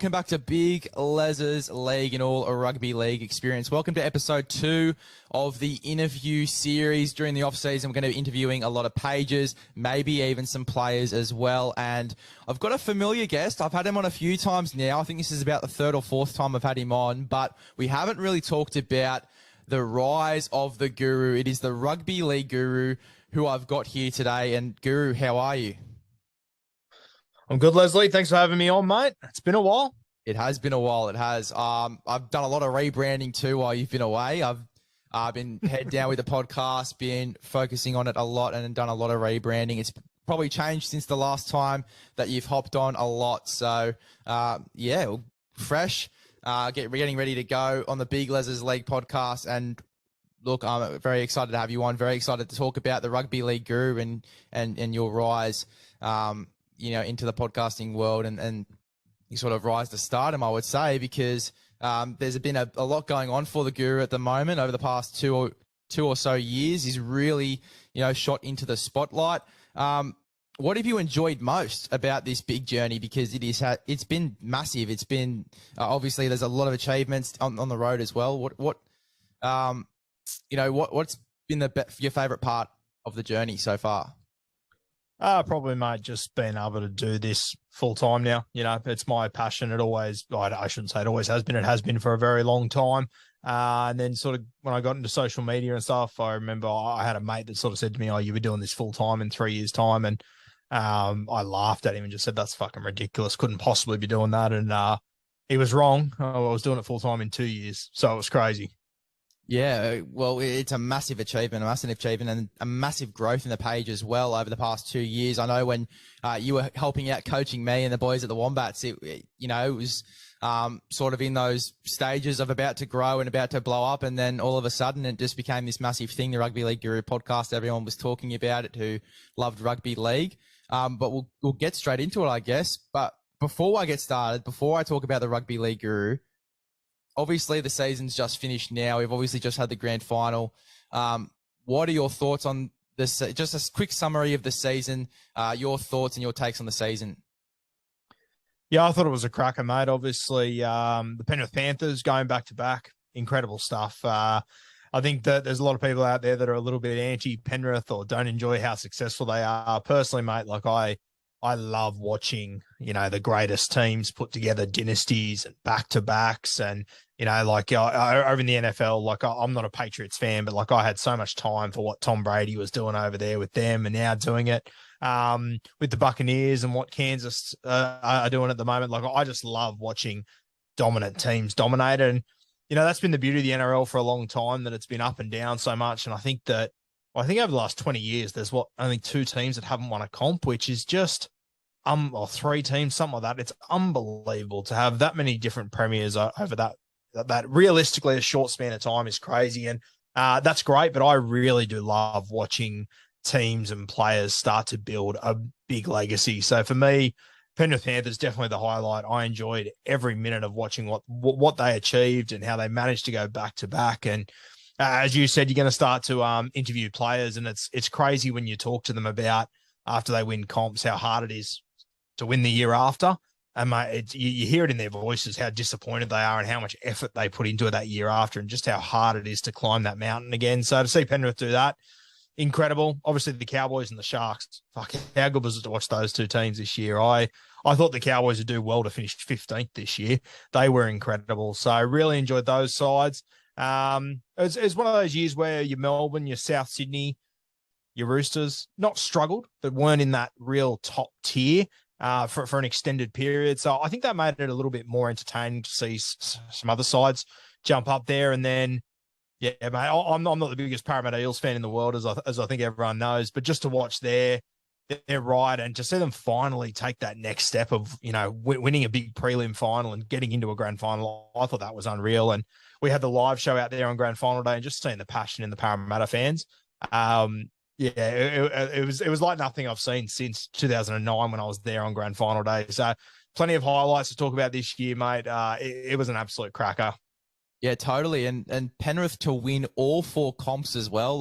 welcome back to Big LEZ'S League and all a rugby league experience. Welcome to episode 2 of the interview series. During the off-season, we're going to be interviewing a lot of pages, maybe even some players as well. And I've got a familiar guest. I've had him on a few times now. I think this is about the 3rd or 4th time I've had him on, but we haven't really talked about the rise of the Guru. It is the Rugby League Guru who I've got here today. And Guru, how are you? I'm good, Leslie. Thanks for having me on, mate. It's been a while. It has been a while. It has. I've done a lot of rebranding too while you've been away. I've been head down with the podcast, been focusing on it a lot and done a lot of rebranding. It's probably changed since the last time that you've hopped on a lot. So, yeah, fresh. Getting ready to go on the Big LEZ'S League podcast. And look, I'm very excited to have you on. Very excited to talk about the Rugby League Guru and your rise, into the podcasting world and you sort of rise to stardom, I would say, because there's been a lot going on for the Guru at the moment over the past two or so years. He's really, shot into the spotlight. What have you enjoyed most about this big journey? Because it's been massive. It's been obviously there's a lot of achievements on the road as well. What's been your favorite part of the journey so far? Probably, mate, just being able to do this full time now. It's my passion. I shouldn't say it always has been. It has been for a very long time. And then sort of when I got into social media and stuff, I remember I had a mate that sort of said to me, "Oh, you were doing this full time in 3 years' time." And I laughed at him and just said, "That's fucking ridiculous. Couldn't possibly be doing that." And he was wrong. I was doing it full time in 2 years. So it was crazy. Yeah, well, it's a massive achievement, and a massive growth in the page as well over the past 2 years. I know when you were helping out coaching me and the boys at the Wombats, it was sort of in those stages of about to grow and about to blow up, and then all of a sudden it just became this massive thing, the Rugby League Guru podcast. Everyone was talking about it who loved rugby league. But we'll get straight into it, I guess. But before I get started, before I talk about the Rugby League Guru, obviously, the season's just finished now. We've obviously just had the grand final. What are your thoughts on this? Just a quick summary of the season, your thoughts and your takes on the season. Yeah, I thought it was a cracker, mate. Obviously, the Penrith Panthers going back-to-back, incredible stuff. I think that there's a lot of people out there that are a little bit anti-Penrith or don't enjoy how successful they are. Personally, mate, I love watching, the greatest teams put together dynasties and back-to-backs and, over in the NFL, I'm not a Patriots fan, but I had so much time for what Tom Brady was doing over there with them and now doing it with the Buccaneers and what Kansas are doing at the moment. I just love watching dominant teams dominate. And, that's been the beauty of the NRL for a long time, that it's been up and down so much. And I think over the last 20 years, there's only 2 teams that haven't won a comp, which is just, or 3 teams, something like that. It's unbelievable to have that many different premiers over that realistically a short span of time is crazy. And that's great, but I really do love watching teams and players start to build a big legacy. So for me, Penrith Panthers definitely the highlight. I enjoyed every minute of watching what they achieved and how they managed to go back to back. And as you said, you're going to start to interview players, and it's crazy when you talk to them about after they win comps how hard it is to win the year after. And mate, you hear it in their voices how disappointed they are and how much effort they put into it that year after, and just how hard it is to climb that mountain again. So to see Penrith do that, incredible. Obviously, the Cowboys and the Sharks. Fuck, how good was it to watch those 2 teams this year? I thought the Cowboys would do well to finish 15th this year. They were incredible. So I really enjoyed those sides. It's one of those years where your Melbourne, your South Sydney, your Roosters not struggled, but weren't in that real top tier for an extended period. So I think that made it a little bit more entertaining to see some other sides jump up there. And then, yeah, mate, I'm not the biggest Parramatta Eels fan in the world, as I think everyone knows, but just to watch their ride and to see them finally take that next step of, winning a big prelim final and getting into a grand final, I thought that was unreal. And we had the live show out there on grand final day and just seeing the passion in the Parramatta fans. It was like nothing I've seen since 2009 when I was there on grand final day. So plenty of highlights to talk about this year, mate. It was an absolute cracker. Yeah, totally. And Penrith to win all 4 comps as well,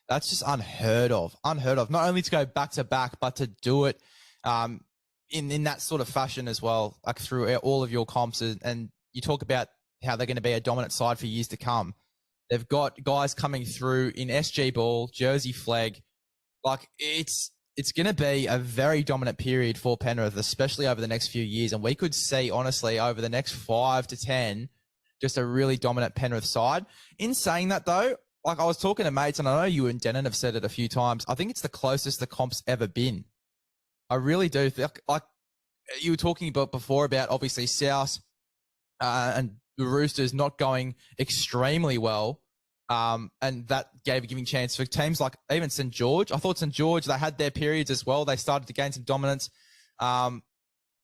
that's just unheard of. Not only to go back to back, but to do it in that sort of fashion as well, like through all of your comps, and you talk about how they're going to be a dominant side for years to come. They've got guys coming through in SG ball, Jersey flag. Like it's going to be a very dominant period for Penrith, especially over the next few years. And we could see, honestly, over the next 5 to 10, just a really dominant Penrith side. In saying that, though, like I was talking to mates, and I know you and Denon have said it a few times, I think it's the closest the comp's ever been. I really do. Like you were talking about before about obviously South and the Roosters not going extremely well. And that gave a giving chance for teams like even St. George. I thought St. George, they had their periods as well. They started to gain some dominance.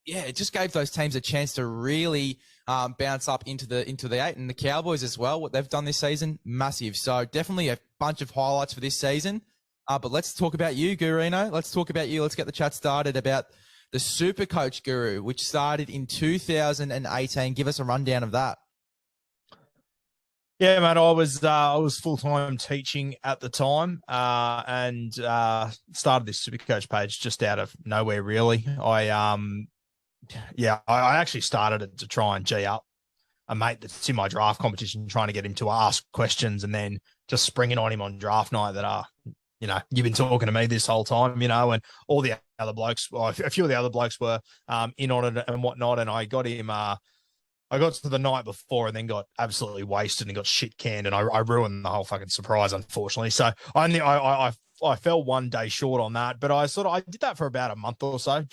It just gave those teams a chance to really bounce up into the 8. And the Cowboys as well, what they've done this season, massive. So definitely a bunch of highlights for this season. But let's talk about you, Gurino. Let's talk about you. Let's get the chat started about the Super Coach Guru, which started in 2018. Give us a rundown of that. Yeah, mate, I was full-time teaching at the time, and started this Supercoach page just out of nowhere, really. I actually started it to try and G up a mate that's in my draft competition, trying to get him to ask questions, and then just springing on him on draft night that, you've been talking to me this whole time, and all the other blokes, a few of the other blokes were in on it and whatnot, and I got him... I got to the night before and then got absolutely wasted and got shit canned, and I ruined the whole fucking surprise, unfortunately. So I fell one day short on that, but I did that for about a month or so,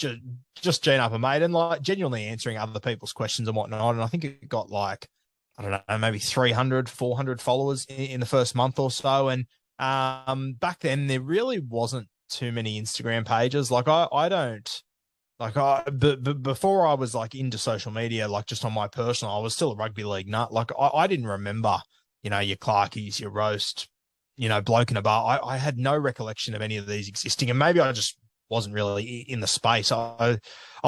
just Gene up a mate and like genuinely answering other people's questions and whatnot. And I think it got like, I don't know, maybe 300, 400 followers in the first month or so. And back then there really wasn't too many Instagram pages. Like before I was like into social media, like just on my personal, I was still a rugby league nut. Like I didn't remember, your Clarkies, your Roast, Bloke in a Bar. I had no recollection of any of these existing, and maybe I just wasn't really in the space. I'm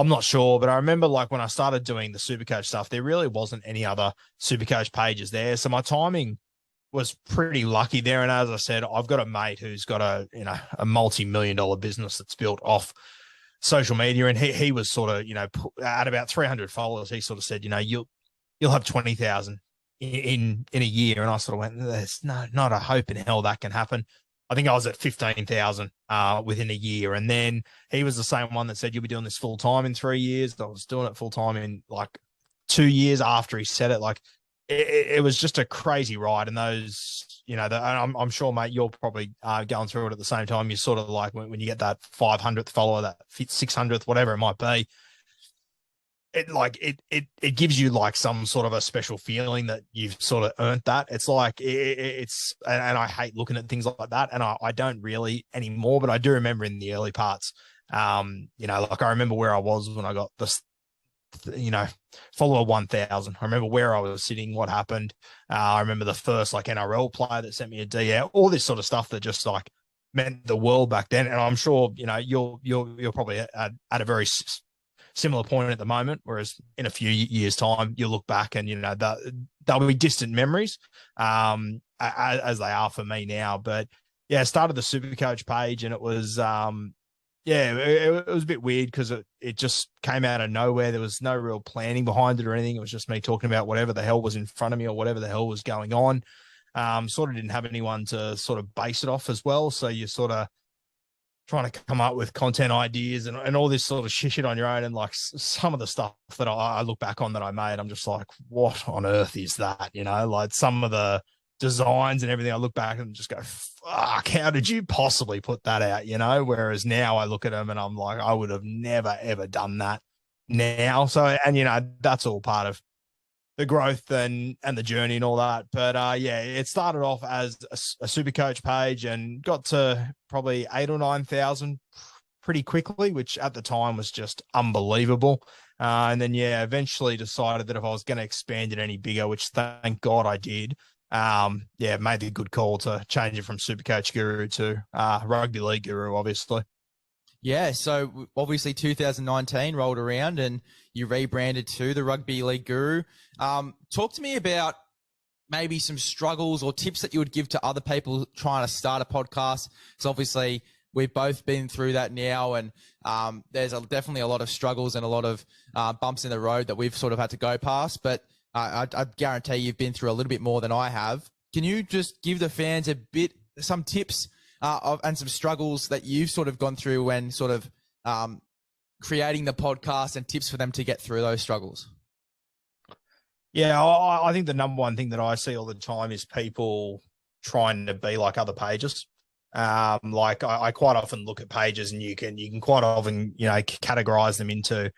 not sure, but I remember like when I started doing the Supercoach stuff, there really wasn't any other Supercoach pages there. So my timing was pretty lucky there. And as I said, I've got a mate who's got a multi-million-dollar business that's built off social media, and he was sort of, at about 300 followers, he sort of said, you'll have 20,000 in a year. And I sort of went, there's not a hope in hell that can happen. I think I was at 15,000 within a year. And then he was the same one that said, you'll be doing this full time in 3 years. I was doing it full time in like 2 years after he said it. Like it was just a crazy ride. And those, I'm sure, mate, you're probably going through it at the same time. You're sort of like when you get that 500th follower, that 600th, whatever it might be, it gives you like some sort of a special feeling that you've sort of earned that. It's like it's and I hate looking at things like that, and I don't really anymore, but I do remember in the early parts, like I remember where I was when I got this, follower 1,000. I remember where I was sitting, what happened. I remember the first like NRL player that sent me a DM, all this sort of stuff that just like meant the world back then. And I'm sure, you're probably at a very similar point at the moment, whereas in a few years time, you look back and, they'll be distant memories as they are for me now. But yeah, I started the Supercoach page, and it was, it was a bit weird because it just came out of nowhere. There was no real planning behind it or anything. It was just me talking about whatever the hell was in front of me or whatever the hell was going on. Sort of didn't have anyone to sort of base it off as well. So you're sort of trying to come up with content ideas and all this sort of shit on your own. And like some of the stuff that I look back on that I made, I'm just like, what on earth is that? Like some of the designs and everything, I look back and just go, fuck, how did you possibly put that out? Whereas now I look at them and I'm like, I would have never, ever done that now. So, and that's all part of the growth and the journey and all that. But it started off as a Supercoach page and got to probably 8,000 or 9,000 pretty quickly, which at the time was just unbelievable. And then, eventually decided that if I was going to expand it any bigger, which thank God I did, made the good call to change it from Supercoach Guru to Rugby League Guru, obviously. Yeah, so obviously 2019 rolled around and you rebranded to the Rugby League Guru. Talk to me about maybe some struggles or tips that you would give to other people trying to start a podcast. So obviously we've both been through that now, and there's definitely a lot of struggles and a lot of bumps in the road that we've sort of had to go past. But I guarantee you've been through a little bit more than I have. Can you just give the fans some tips and some struggles that you've sort of gone through when sort of creating the podcast, and tips for them to get through those struggles? Yeah, I think the number one thing that I see all the time is people trying to be like other pages. Like I quite often look at pages, and you can quite often, categorize them into,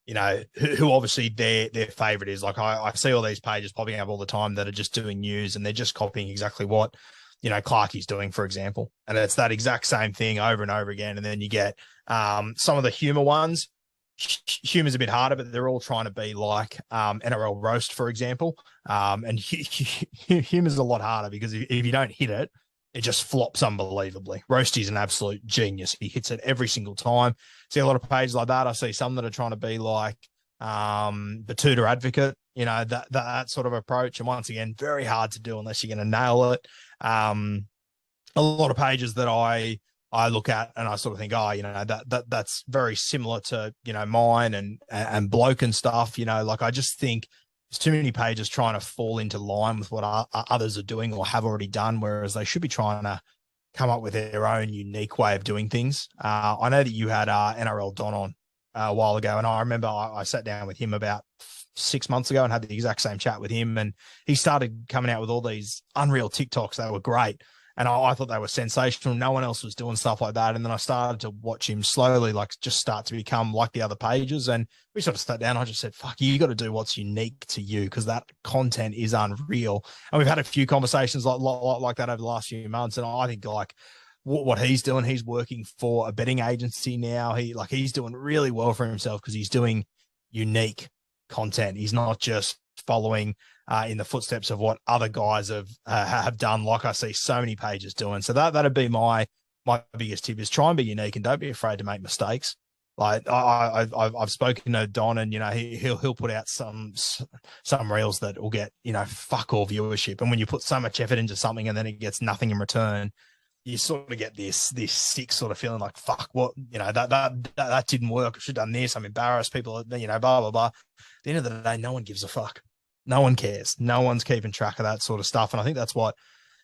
who obviously their favorite is. Like I see all these pages popping up all the time that are just doing news, and they're just copying exactly what, Clarkie's doing, for example. And it's that exact same thing over and over again. And then you get some of the humor ones. Humor's a bit harder, but they're all trying to be like NRL roast, for example. And humor's a lot harder because if you don't hit it, it just flops unbelievably. Roasty's an absolute genius. He hits it every single time. See a lot of pages like that. I see some that are trying to be like the Tudor advocate, that sort of approach. And once again, very hard to do unless you're going to nail it. A lot of pages that I look at and I sort of think, that's very similar to, mine and bloke and stuff, like I just think there's too many pages trying to fall into line with what others are doing or have already done, whereas they should be trying to come up with their own unique way of doing things. I know that you had NRL Don on a while ago, and I remember I sat down with him about 6 months ago and had the exact same chat with him, and he started coming out with all these unreal TikToks that were great. And I thought they were sensational. No one else was doing stuff like that. And then I started to watch him slowly, like just start to become like the other pages. And we sort of sat down. I just said, fuck, you got to do what's unique to you, because that content is unreal. And we've had a few conversations like that over the last few months. And I think like what he's doing, he's working for a betting agency now. He's doing really well for himself because he's doing unique content. He's not just following in the footsteps of what other guys have done, like I see so many pages doing. So that'd be my biggest tip, is try and be unique and don't be afraid to make mistakes. Like I've spoken to Don, and he'll put out some reels that will get fuck all viewership, and when you put so much effort into something and then it gets nothing in return, you sort of get this sick sort of feeling like, fuck, what, that didn't work. I should have done this. I'm embarrassed. People, blah, blah, blah. At the end of the day, no one gives a fuck. No one cares. No one's keeping track of that sort of stuff. And I think that's what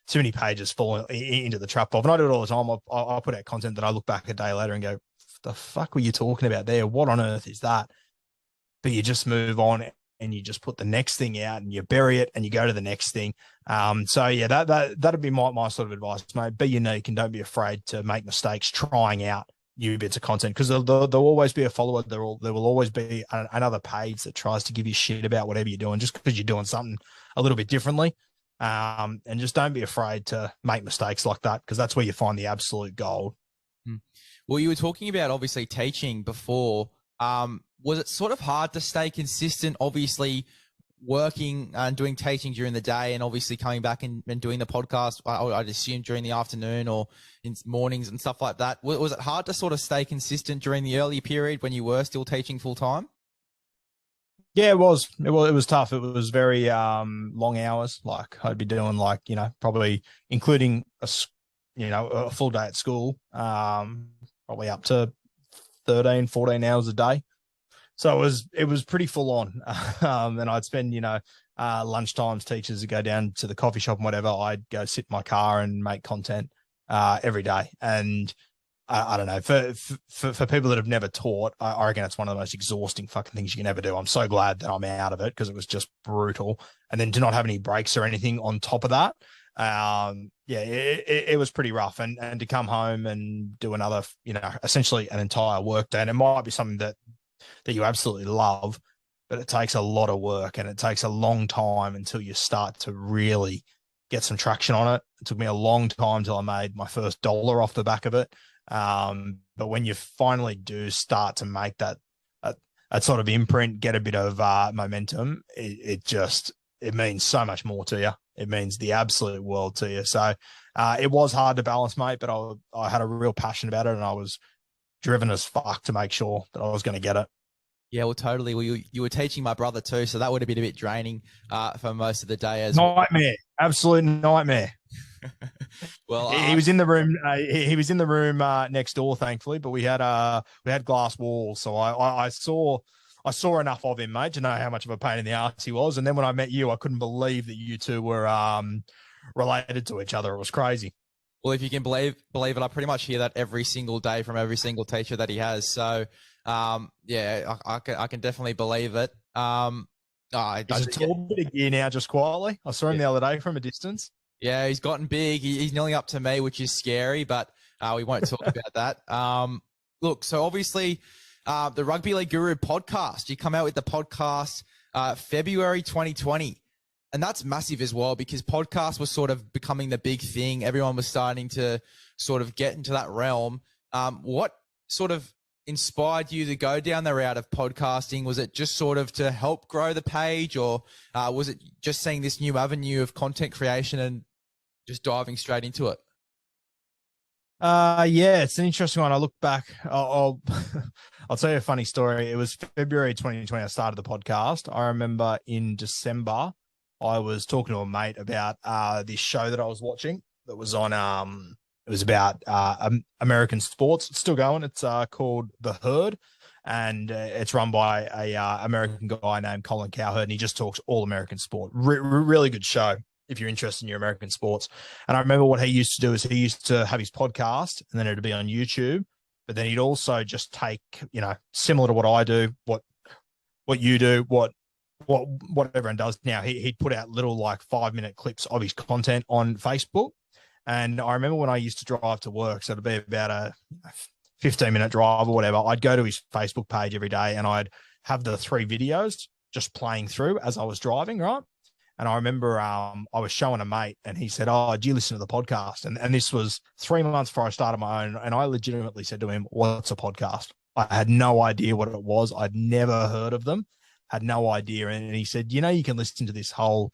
too many pages fall into the trap of. And I do it all the time. I'll put out content that I look back a day later and go, the fuck were you talking about there? What on earth is that? But you just move on and you just put the next thing out and you bury it and you go to the next thing. So yeah, that'd be my sort of advice, mate. Be unique and don't be afraid to make mistakes trying out new bits of content, because there'll always be a follower. There will always be another page that tries to give you shit about whatever you're doing just because you're doing something a little bit differently. And just don't be afraid to make mistakes like that, because that's where you find the absolute gold. Well, you were talking about obviously teaching before. Was it sort of hard to stay consistent, obviously working and doing teaching during the day and obviously coming back and doing the podcast, I'd assume during the afternoon or in mornings and stuff like that? Was it hard to sort of stay consistent during the early period when you were still teaching full time? Yeah, it was tough. It was very long hours. Like I'd be doing probably including a full day at school, probably up to 13, 14 hours a day. So it was pretty full on. And I'd spend, lunchtimes, teachers would go down to the coffee shop and whatever. I'd go sit in my car and make content every day. And I don't know, for people that have never taught, I reckon it's one of the most exhausting fucking things you can ever do. I'm so glad that I'm out of it, because it was just brutal. And then to not have any breaks or anything on top of that, it was pretty rough. And to come home and do another, essentially an entire work day. And it might be something that you absolutely love, but it takes a lot of work and it takes a long time until you start to really get some traction on it. It took me a long time till I made my first $1 off the back of it. But when you finally do start to make that sort of imprint, get a bit of momentum, it means so much more to you. It means the absolute world to you. So it was hard to balance, mate, but I had a real passion about it, and I was driven as fuck to make sure that I was going to get it. Yeah, well, totally. Well, you were teaching my brother too, so that would have been a bit draining for most of the day as well. Nightmare. Absolute nightmare. Well, He was in the room. He was in the room next door, thankfully. But we had glass walls, so I saw enough of him, mate, to know how much of a pain in the ass he was. And then when I met you, I couldn't believe that you two were related to each other. It was crazy. well, if you can believe it, I pretty much hear that every single day from every single teacher that he has. So, yeah, I can definitely believe it. He's a tall bit of gear now, just quietly. I saw him the other day from a distance. Yeah, he's gotten big. He's nearly up to me, which is scary, but we won't talk about that. Look, so obviously, the Rugby League Guru podcast, you come out with the podcast February 2020. And that's massive as well, because podcast was sort of becoming the big thing. Everyone was starting to sort of get into that realm. What sort of inspired you to go down the route of podcasting? Was it just sort of to help grow the page, or was it just seeing this new avenue of content creation and just diving straight into it? Yeah, it's an interesting one. I look back. I'll I'll tell you a funny story. It was February 2020. I started the podcast. I remember in December, I was talking to a mate about this show that I was watching that was on. It was about American sports. It's still going. It's called The Herd, and it's run by a American guy named Colin Cowherd, and he just talks all American sport. Really good show if you're interested in your American sports. And I remember what he used to do is he used to have his podcast, and then it'd be on YouTube, but then he'd also just take, similar to what I do, what you do, what everyone does now. He'd put out little like 5-minute clips of his content on Facebook. And I remember when I used to drive to work, so it'd be about a 15-minute drive or whatever, I'd go to his Facebook page every day and I'd have the 3 videos just playing through as I was driving, right? And I remember I was showing a mate and he said, "Oh, do you listen to the podcast?" And this was 3 months before I started my own. And I legitimately said to him, "What's a podcast?" I had no idea what it was. I'd never heard of them, had no idea. And he said, "You can listen to this whole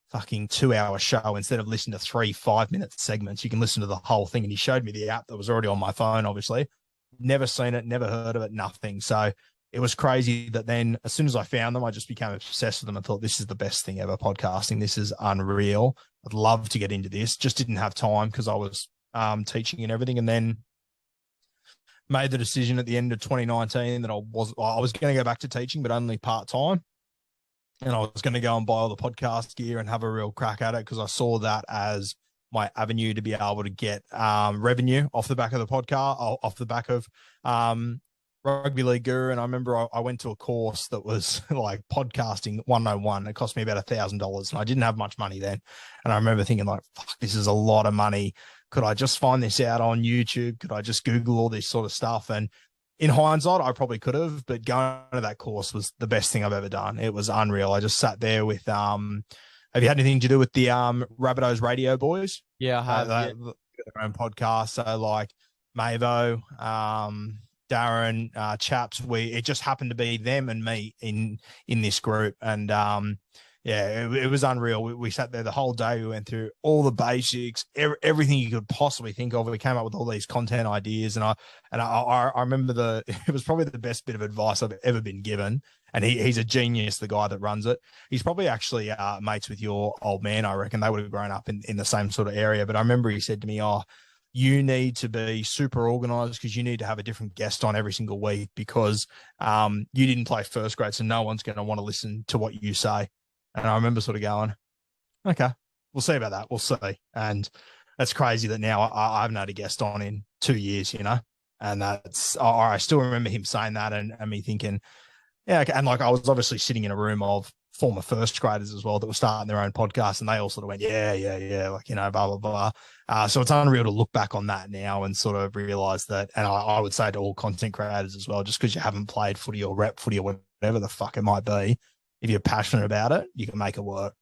fucking 2-hour show instead of listening to 3 5-minute segments. You can listen to the whole thing." And he showed me the app that was already on my phone, obviously. Never seen it, never heard of it, nothing. So it was crazy that then as soon as I found them, I just became obsessed with them and thought, this is the best thing ever, podcasting. This is unreal. I'd love to get into this. Just didn't have time because I was teaching and everything. And then made the decision at the end of 2019 that I was going to go back to teaching, but only part-time. And I was going to go and buy all the podcast gear and have a real crack at it because I saw that as my avenue to be able to get revenue off the back of the podcast, off the back of Rugby League Guru. And I remember I went to a course that was like podcasting 101. It cost me about $1,000 and I didn't have much money then. And I remember thinking like, fuck, this is a lot of money. Could I just find this out on YouTube? Could I just Google all this sort of stuff? And in hindsight, I probably could have, but going to that course was the best thing I've ever done. It was unreal. I just sat there with, have you had anything to do with the Rabbitohs Radio Boys? Yeah, I have. Their own podcast. So like Mavo, Darren, Chaps, it just happened to be them and me in this group. And it was unreal. We sat there the whole day. We went through all the basics, everything you could possibly think of. We came up with all these content ideas, and I remember it was probably the best bit of advice I've ever been given. And he's a genius, the guy that runs it. He's probably actually mates with your old man, I reckon. They would have grown up in the same sort of area. But I remember he said to me, "Oh, you need to be super organized because you need to have a different guest on every single week because you didn't play first grade, so no one's going to want to listen to what you say." And I remember sort of going, okay, we'll see about that. We'll see. And that's crazy that now I haven't had a guest on in 2 years, and I still remember him saying that and me thinking, yeah. Okay. And like, I was obviously sitting in a room of former first graders as well that were starting their own podcast, and they all sort of went, yeah. Like, blah, blah, blah. So it's unreal to look back on that now and sort of realize that. And I would say to all content creators as well, just because you haven't played footy or rep footy or whatever the fuck it might be, if you're passionate about it, you can make it work.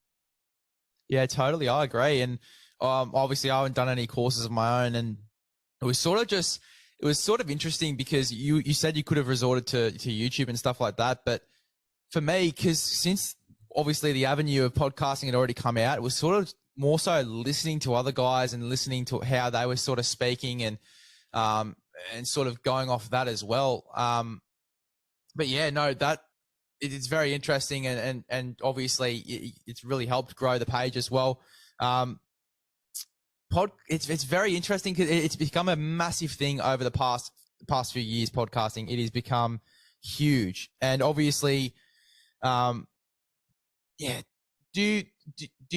Yeah, totally. I agree. And obviously I haven't done any courses of my own, and it was sort of interesting because you said you could have resorted to YouTube and stuff like that. But for me, because since obviously the avenue of podcasting had already come out, it was sort of more so listening to other guys and listening to how they were sort of speaking and sort of going off that as well. But yeah, no, it's very interesting, and obviously it's really helped grow the page as well. it's very interesting because it's become a massive thing over the past few years. Podcasting, it has become huge, and obviously, yeah. Do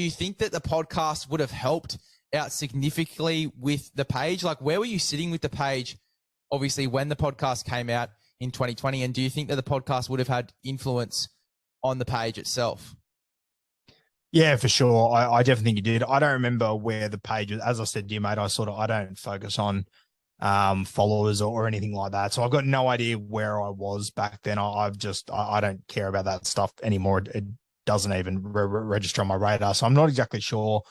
you think that the podcast would have helped out significantly with the page? Like, where were you sitting with the page, obviously, when the podcast came out in 2020? And do you think that the podcast would have had influence on the page itself? Yeah, for sure. I definitely think you did. I don't remember where the page was. As I said to you, mate, I don't focus on followers or anything like that. So I've got no idea where I was back then. I don't care about that stuff anymore. It doesn't even register on my radar. So I'm not exactly sure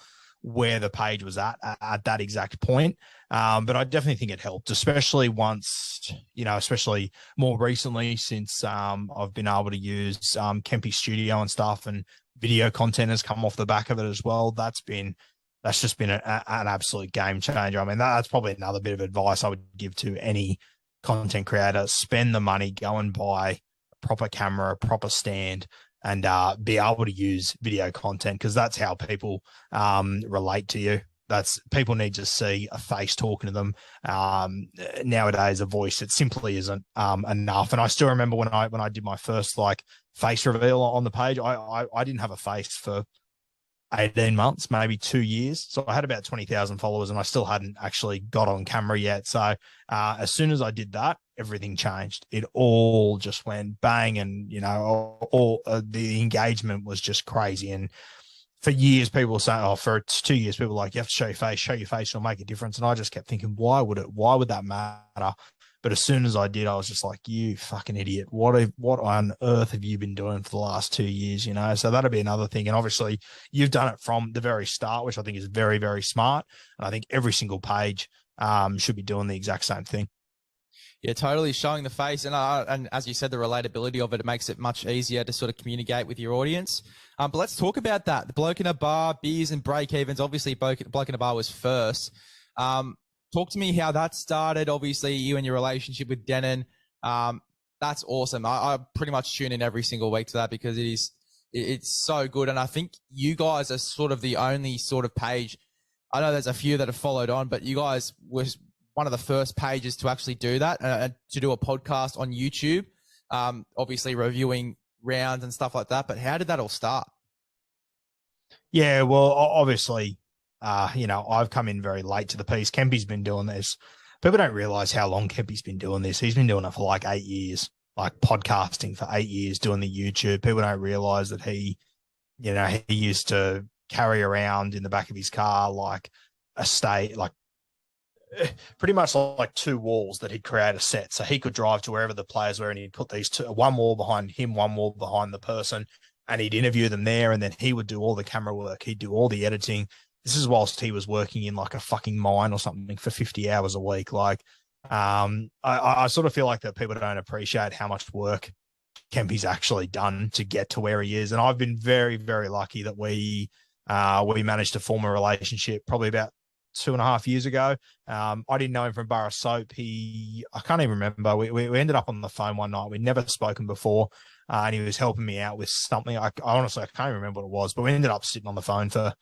where the page was at that exact point. But I definitely think it helped, especially once, especially more recently since I've been able to use Kempy Studio and stuff, and video content has come off the back of it as well. That's just been an absolute game changer. I mean, that's probably another bit of advice I would give to any content creator. Spend the money, go and buy a proper camera, a proper stand, and be able to use video content, because that's how people relate to you. People need to see a face talking to them. Nowadays, a voice, it simply isn't enough. And I still remember when I did my first face reveal on the page, I didn't have a face for 18 months, maybe 2 years. So I had about 20,000 followers, and I still hadn't actually got on camera yet. So as soon as I did that, everything changed. It all just went bang, and the engagement was just crazy. And for years, people were saying, for 2 years, people were like, you have to show your face, it'll make a difference. And I just kept thinking, why would that matter? But as soon as I did, I was just like, you fucking idiot. What on earth have you been doing for the last 2 years? So that'd be another thing. And obviously you've done it from the very start, which I think is very, very smart. And I think every single page should be doing the exact same thing. Yeah, totally, showing the face. And as you said, the relatability of it makes it much easier to sort of communicate with your audience. But let's talk about that. The Bloke in a Bar, beers and break-evens. Obviously, Bloke in a Bar was first. Talk to me how that started. Obviously, you and your relationship with Denon. That's awesome. I pretty much tune in every single week to that because it's so good. And I think you guys are sort of the only sort of page. I know there's a few that have followed on, but you guys were one of the first pages to actually do that, and to do a podcast on YouTube, obviously reviewing rounds and stuff like that. But how did that all start? Yeah, well, obviously, I've come in very late to the piece. Kempy's been doing this. People don't realize how long Kempy's been doing this. He's been doing it for 8 years, podcasting for 8 years, doing the YouTube. People don't realize that he used to carry around in the back of his car pretty much like 2 walls that he'd create a set, so he could drive to wherever the players were, and he'd put these one wall behind him, one wall behind the person, and he'd interview them there, and then he would do all the camera work, he'd do all the editing. This is whilst he was working in a fucking mine or something for 50 hours a week. I sort of feel like that people don't appreciate how much work Kempy's actually done to get to where he is, and I've been very, very lucky that we managed to form a relationship probably about 2.5 years ago. I didn't know him from Bar of Soap. I can't even remember. We ended up on the phone one night. We'd never spoken before, and he was helping me out with something. I honestly can't even remember what it was, but we ended up sitting on the phone for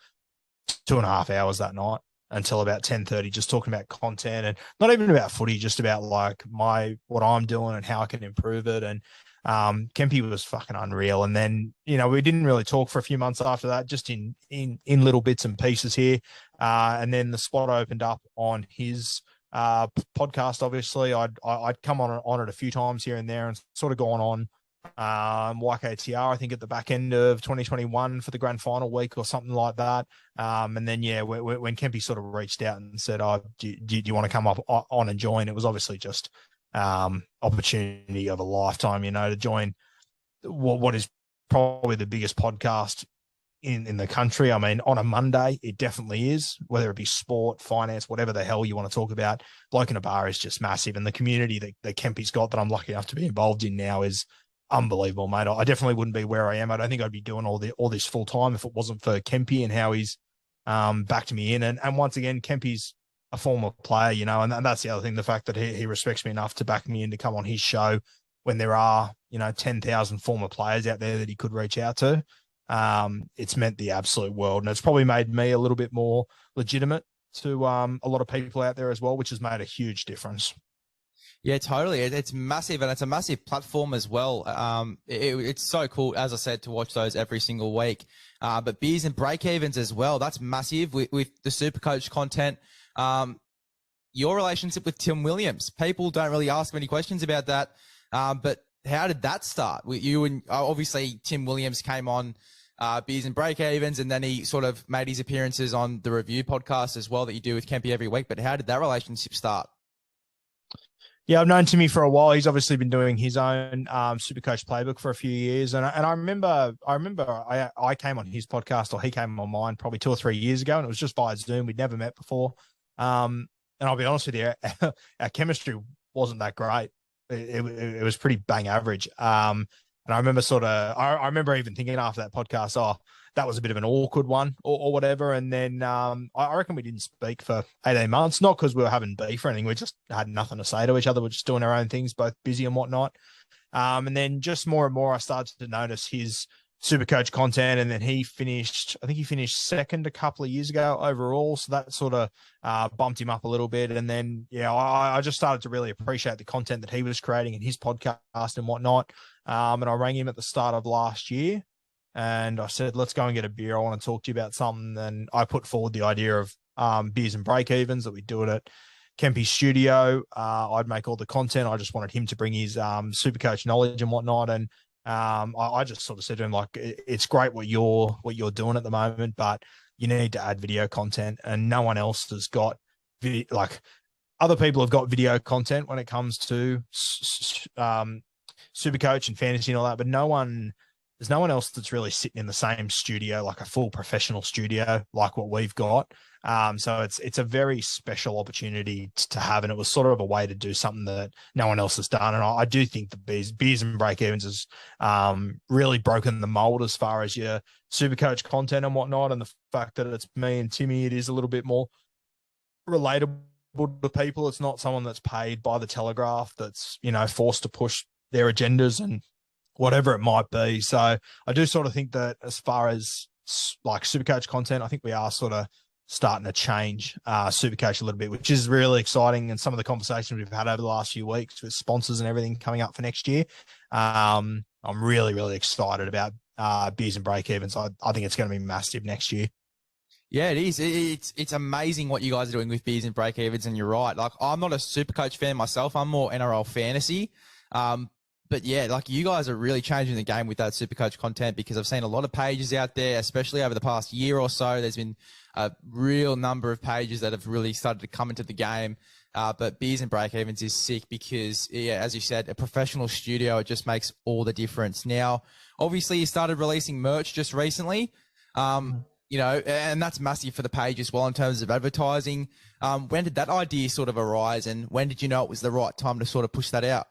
2.5 hours that night until about 10:30, just talking about content, and not even about footy, just about what I'm doing and how I can improve it. And Kempy was fucking unreal. And then, we didn't really talk for a few months after that, just in little bits and pieces here. And then the spot opened up on his podcast. Obviously, I'd come on it a few times here and there, and sort of gone on YKTR, I think at the back end of 2021 for the grand final week or something like that. And then, when Kempy sort of reached out and said, do you want to come up on and join? It was obviously just opportunity of a lifetime, to join what is probably the biggest podcast in the country. I mean, on a Monday, it definitely is, whether it be sport, finance, whatever the hell you want to talk about. Bloke in a Bar is just massive. And the community that Kempy's got that I'm lucky enough to be involved in now is unbelievable, mate. I definitely wouldn't be where I am. I don't think I'd be doing all this full time if it wasn't for Kempy and how he's backed me in. And once again, Kempy's a former player, and that's the other thing, the fact that he respects me enough to back me in to come on his show when there are, 10,000 former players out there that he could reach out to. It's meant the absolute world, and it's probably made me a little bit more legitimate to a lot of people out there as well, which has made a huge difference. Yeah, totally. It's massive, and it's a massive platform as well. It's so cool, as I said, to watch those every single week. But beers and break-evens as well, that's massive with the Supercoach content. Your relationship with Tim Williams, people don't really ask many questions about that. But how did that start? You and obviously Tim Williams came on Beers and Break-Evens, and then he sort of made his appearances on the Review podcast as well that you do with Kempy every week. But how did that relationship start? Yeah, I've known Timmy for a while. He's obviously been doing his own Supercoach playbook for a few years, and I remember I came on his podcast, or he came on mine probably 2 or 3 years ago, and it was just via Zoom. We'd never met before, and I'll be honest with you, our chemistry wasn't that great. It was pretty bang average. And I remember I remember even thinking after that podcast, oh, that was a bit of an awkward one or whatever. And then I reckon we didn't speak for 18 months, not because we were having beef or anything. We just had nothing to say to each other. We're just doing our own things, both busy and whatnot. And then just more and more, I started to notice his Supercoach content. And then I think he finished second a couple of years ago overall. So that sort of bumped him up a little bit. And then, yeah, I just started to really appreciate the content that he was creating in his podcast and whatnot. And I rang him at the start of last year. And I said, let's go and get a beer. I want to talk to you about something. And I put forward the idea of beers and break-evens, that we do it at Kempy's studio. I'd make all the content. I just wanted him to bring his Supercoach knowledge and whatnot. And I just sort of said to him, like, it's great what you're doing at the moment, but you need to add video content. And no one else has got, other people have got video content when it comes to Supercoach and fantasy and all that, but there's no one else that's really sitting in the same studio, like a full professional studio, like what we've got. So it's a very special opportunity to have, and it was sort of a way to do something that no one else has done. And I do think the beers and break-evens has really broken the mold as far as your Supercoach content and whatnot. And the fact that it's me and Timmy, it is a little bit more relatable to people. It's not someone that's paid by the Telegraph that's, forced to push their agendas and whatever it might be. So I do sort of think that as far as like Supercoach content, I think we are sort of starting to change Supercoach a little bit, which is really exciting. And some of the conversations we've had over the last few weeks with sponsors and everything coming up for next year, I'm really, really excited about beers and break-evens. I think it's going to be massive next year. Yeah, it is. It's amazing what you guys are doing with beers and break-evens, and you're right. Like, I'm not a Supercoach fan myself. I'm more NRL fantasy. But yeah, like, you guys are really changing the game with that Supercoach content, because I've seen a lot of pages out there, especially over the past year or so. There's been a real number of pages that have really started to come into the game. But beers and break-evens is sick because, yeah, as you said, a professional studio, it just makes all the difference. Now, obviously, you started releasing merch just recently, and that's massive for the page as well in terms of advertising. When did that idea sort of arise, and when did you know it was the right time to sort of push that out?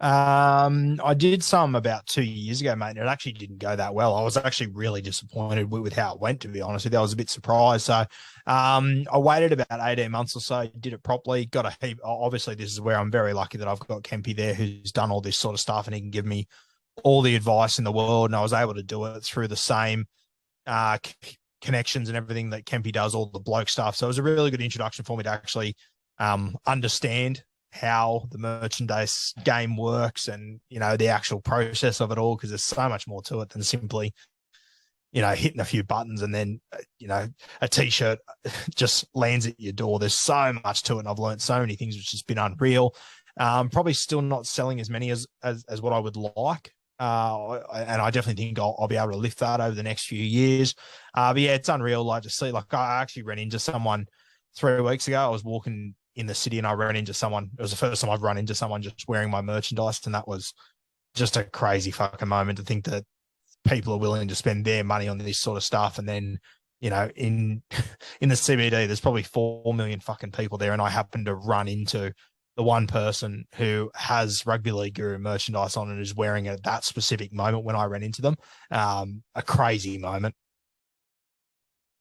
I did some about 2 years ago, mate, and it actually didn't go that well. I was actually really disappointed with how it went, to be honest with you. I was a bit surprised. So I waited about 18 months or so, did it properly, got a heap. Obviously, this is where I'm very lucky that I've got Kempy there, who's done all this sort of stuff, and he can give me all the advice in the world. And I was able to do it through the same connections and everything that Kempy does, all the bloke stuff. So it was a really good introduction for me to actually understand how the merchandise game works and, the actual process of it all, because there's so much more to it than simply, hitting a few buttons and then, a T-shirt just lands at your door. There's so much to it, and I've learned so many things, which has been unreal. Probably still not selling as many as what I would like. And I definitely think I'll be able to lift that over the next few years. But yeah, it's unreal. Like, to see, like, I actually ran into someone 3 weeks ago. I was walking in the city and I ran into someone. It was the first time I've run into someone just wearing my merchandise. And that was just a crazy fucking moment to think that people are willing to spend their money on this sort of stuff. And then, in the CBD, there's probably 4 million fucking people there. And I happened to run into the one person who has Rugby League Guru merchandise on and is wearing it at that specific moment when I ran into them. A crazy moment.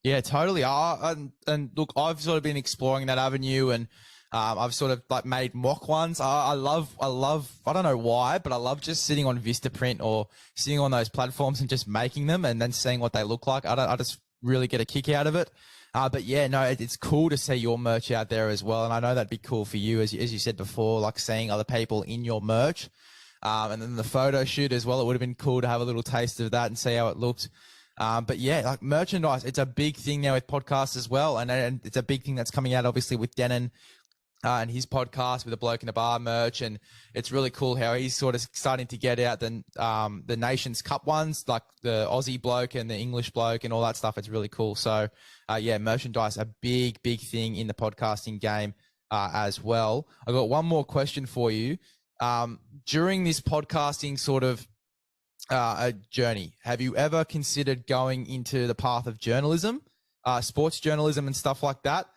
Yeah, totally. And look, I've sort of been exploring that avenue, and I've sort of like made mock ones. I love, I don't know why, but I love just sitting on Vistaprint or sitting on those platforms and just making them and then seeing what they look like. I just really get a kick out of it. But yeah, no, it's cool to see your merch out there as well. And I know that'd be cool for you, as you said before, like seeing other people in your merch. And then the photo shoot as well. It would have been cool to have a little taste of that and see how it looked. But yeah, like merchandise, it's a big thing now with podcasts as well. And it's a big thing that's coming out, obviously, with Denon and his podcast with the Bloke in a Bar merch. And it's really cool how he's sort of starting to get out the Nations Cup ones, like the Aussie bloke and the English bloke and all that stuff. It's really cool. So yeah, merchandise, a big, big thing in the podcasting game as well. I got one more question for you. During this podcasting sort of journey, have you ever considered going into the path of journalism, sports journalism and stuff like that?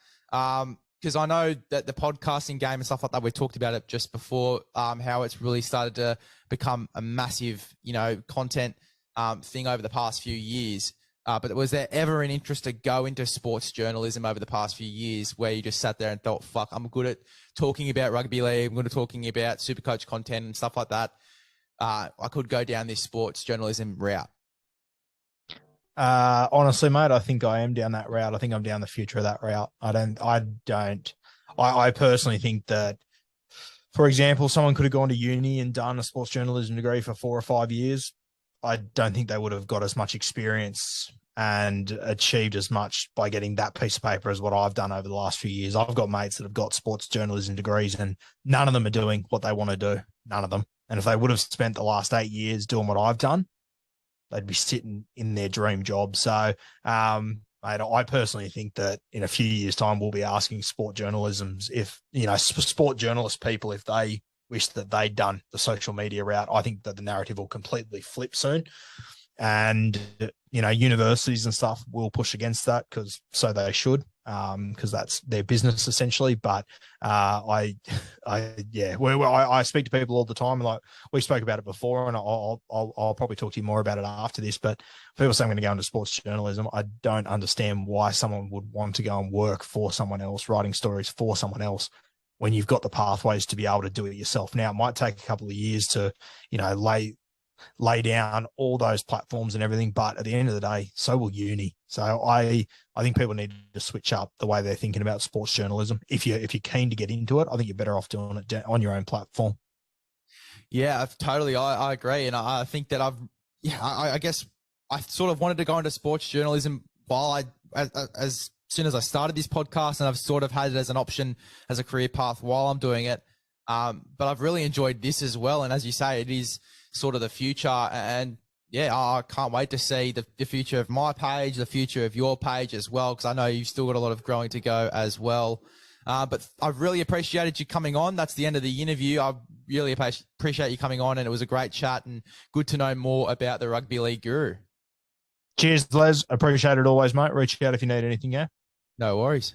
Because I know that the podcasting game and stuff like that, we talked about it just before, how it's really started to become a massive, content thing over the past few years. But was there ever an interest to go into sports journalism over the past few years where you just sat there and thought, fuck, I'm good at talking about rugby league, I'm good at talking about Supercoach content and stuff like that. I could go down this sports journalism route? Honestly, mate, I think I am down that route. I think I'm down the future of that route. I personally think that, for example, someone could have gone to uni and done a sports journalism degree for 4 or 5 years. I don't think they would have got as much experience and achieved as much by getting that piece of paper as what I've done over the last few years. I've got mates that have got sports journalism degrees and none of them are doing what they want to do. None of them. And if they would have spent the last 8 years doing what I've done, they'd be sitting in their dream job. So, mate, I personally think that in a few years' time, we'll be asking sport journalisms sport journalist people, if they wish that they'd done the social media route. I think that the narrative will completely flip soon. And, universities and stuff will push against that because so they should, because that's their business essentially. But I speak to people all the time. Like we spoke about it before, and I'll probably talk to you more about it after this. But people say I'm going to go into sports journalism. I don't understand why someone would want to go and work for someone else, writing stories for someone else, when you've got the pathways to be able to do it yourself. Now, it might take a couple of years to, lay down all those platforms and everything, but at the end of the day, so will uni. So I think people need to switch up the way they're thinking about sports journalism. If you're keen to get into it, I think you're better off doing it on your own platform. Yeah, totally. I agree. And I think that I guess I sort of wanted to go into sports journalism while as soon as I started this podcast, and I've sort of had it as an option as a career path while I'm doing it. But I've really enjoyed this as well. And as you say, it is sort of the future. And yeah, I can't wait to see the future of my page, the future of your page as well, because I know you've still got a lot of growing to go as well. But I've really appreciated you coming on. That's the end of the interview. I really appreciate you coming on, and it was a great chat and good to know more about the Rugby League Guru. Cheers, Les. Appreciate it always, mate. Reach out if you need anything, yeah? No worries.